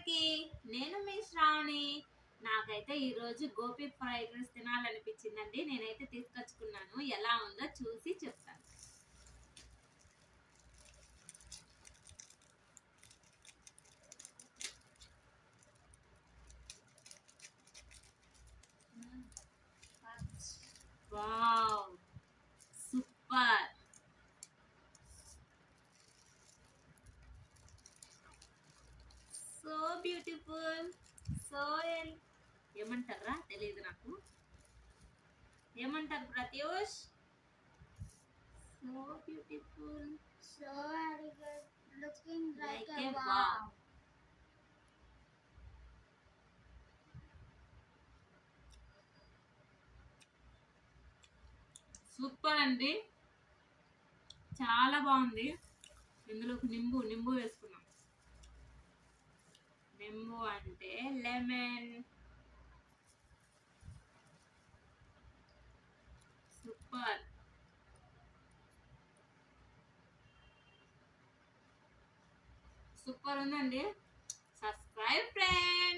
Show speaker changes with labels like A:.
A: అందరికి నేను మీ శ్రావణి. నాకైతే ఈరోజు గోపి ఫ్రైడ్ రైస్ తినాలనిపించిందండి. నేనైతే తీసుకొచ్చుకున్నాను. ఎలా ఉందో చూసి చెప్తాను. Wow, super. So beautiful. So ఏమంటారా తెలియదు నాకు. ఏమంటారు Pratyush? So beautiful.
B: So very good. Looking like a
A: wow.
B: wow.
A: Super అండి, చాలా బాగుంది. ఇందులోకి నింబు వేసుకున్నాం. నింబు అంటే లెమన్. సూపర్. సూపర్ ఉందండి. Subscribe friends.